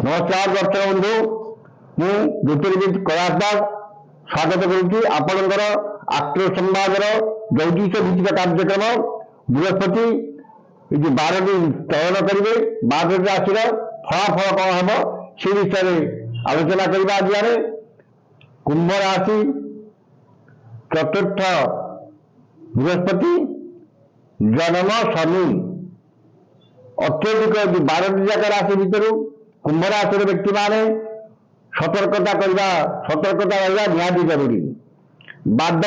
नमस्कार दर्शक बंधु मु ज्योतिर्विद कैलाश दास स्वागत करुच्ची आपणकर आस्ट्रो संवाद ज्योतिष भित्तिक कार्यक्रम बृहस्पति 12टी चयन करेंगे 12टी राशि फलाफल कौन हम से विषय में आलोचना करवा आज कुंभ राशि चतुर्थ बृहस्पति जन्म शनि अत्यधिक 12टी जाक राशि भितर कुंभ राशि व्यक्ति माने सतर्कता रहा निहाती जरूरी। वाद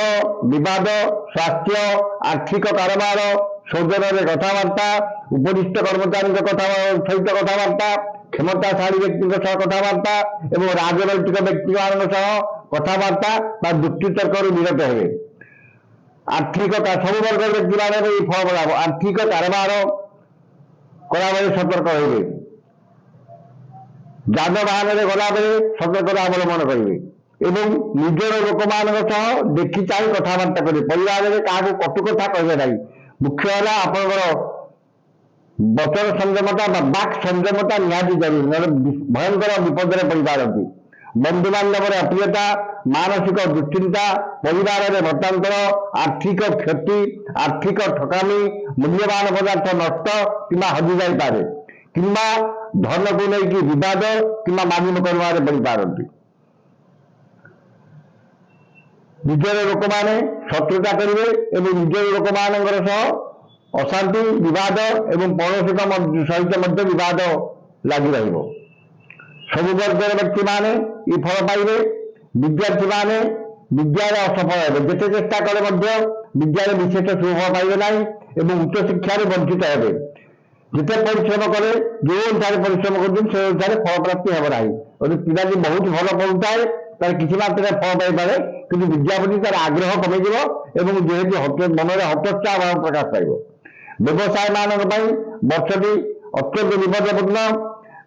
विवाद स्वास्थ्य आर्थिक कारोबार सौजन्य कथबार्ता उपदिष्ट कर्मचारी सहित कथबार्ता क्षमताशाली व्यक्ति कथबार्ता एवं राजनैतिक व्यक्ति कथबार्ता युक्तितर्क निरत हे। आर्थिक सब वर्ग व्यक्ति मान फल पड़ा आर्थिक कारोबार कला सतर्क हे। যানবাহন গলা বেড়ে সতর্কতা অবলম্বন করবে এবং নিজের লোক দেখি চাই কথাবার্তা করবে পরিবারের কাহাকে কটু কথা কহবে না। মুখ্য হল আপনার বচন সংযমতা বা বাক সংযমতা নিহাতি জরুরি না ভয়ঙ্কর বিপদরে পড়িপারନ୍ତି। বন্ধু বান্ধবের অপ্রিয়তা মানসিক দুশ্চিন্তা পরিবারের মতান্তর আর্থিক ক্ষতি আর্থিক ঠকামি মূল্যবান পদার্থ নষ্ট কিংবা হজি যাইপারে কিংবা धन को लेकिन विवाद कि मानी मोकदमा पड़ पारती। निजर लोक मैंने शत्रुता करेंगे और निजर लोक मान अशांति विवाद एवं पड़ोशी सहित विवाद लगी रही। सब वर्गर व्यक्ति माने ये फल पाइबे। विद्यार्थी माने विद्यार असफल हे जिते चेष्टा कले विद्यार विशेष शुभ पाइबे ना एवं उच्च शिक्षा वंचित हे। जिते परिश्रम करे जो अनुसार परिश्रम कर से अनुसार फल प्राप्ति हे ना। यदि पिलाटी बहुत भल पढ़ुता है तार किसी मात्रा फल पाइपे कि विद्या प्रति तार आग्रह कमिज जेहेतु मन में हतोत्साह भाव प्रकाश पाइब। व्यवसाय मान वर्षटी अत्यंत विपदपूर्ण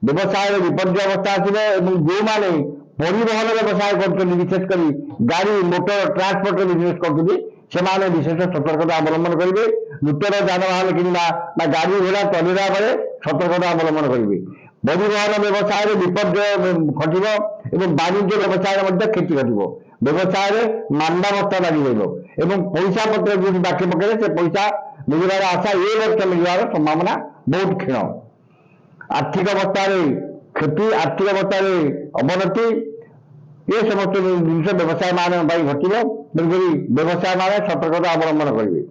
व्यवसाय विपर्य अवस्था आसवे जो मैंने परिवहन व्यवसाय कर विशेषकर गाड़ी मोटर ट्रांसपोर्ट बिजनेस कर विशेष सतर्कता अवलंबन करेंगे। नूतन जानवाहन किणवा गाड़ी घोड़ा चलवा बेले सतर्कता अवलंबन करेंगे। परिवहन व्यवसाय विपर्य घटव और वाणिज्य व्यवसाय क्षति घटव। व्यवसाय मांदावस्था लगी रहा पैसा पत्र जो बाकी पकड़े से पैसा मिलवार आशा ये वर्ष मिलवार संभावना बहुत क्षीण। आर्थिक अवस्था क्षति आर्थिक अवस्था अवनति ये समस्त जिन व्यवसाय मान घटव। तेणुक व्यवसाय मान सतर्कता अवलंबन करेंगे।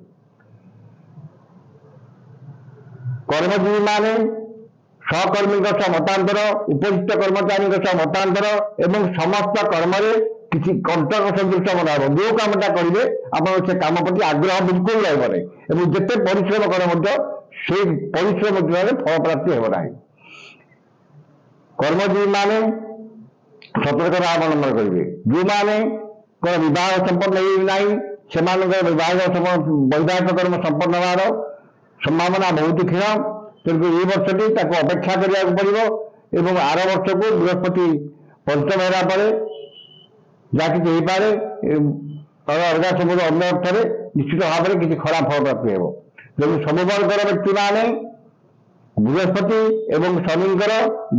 कर्मजीवी माने सहकर्मी मतांतर उपयुक्त कर्मचारी मतांतर एवं समस्त कर्म किसी कंटक सदृश मन जो कामटा करेंगे आप कम प्रति आग्रह बिल्कुल रही जिते परिश्रम करे परिश्रम फल प्राप्ति हेना। कर्मजीवी माने सतर्कता अवलंबन करेंगे। जो मैंने विवाह संपन्न ना वैवाहिक कर्म संपन्न हमार संभावना बहुत क्षीण। तेणुक ये वर्षटी अपेक्षा करने पड़ो एवं आर वर्ष को बृहस्पति पंचम होला जहाँ कि पारे अलगा सब अन्य अर्थ निश्चित भाव में किसी खराब फल प्राप्ति हो। तेणु सब वर्गर व्यक्ति माने बृहस्पति एवं शनिकर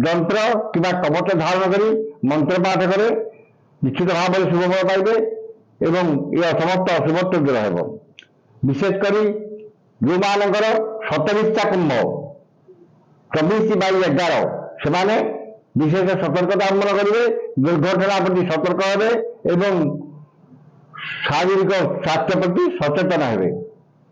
जंत्र कि कवच धारण कर मंत्र पाठ करे निश्चित भाव में शुभ फल पाइबे एवं ये समस्त अशुभत्व रह। विशेषकर जो मानकर 27 कुंभ 24/11 से विशेष सतर्कता अवलंबन करेंगे। दुर्घटना प्रति सतर्क हे शारीरिक स्वास्थ्य प्रति सचेतन हे।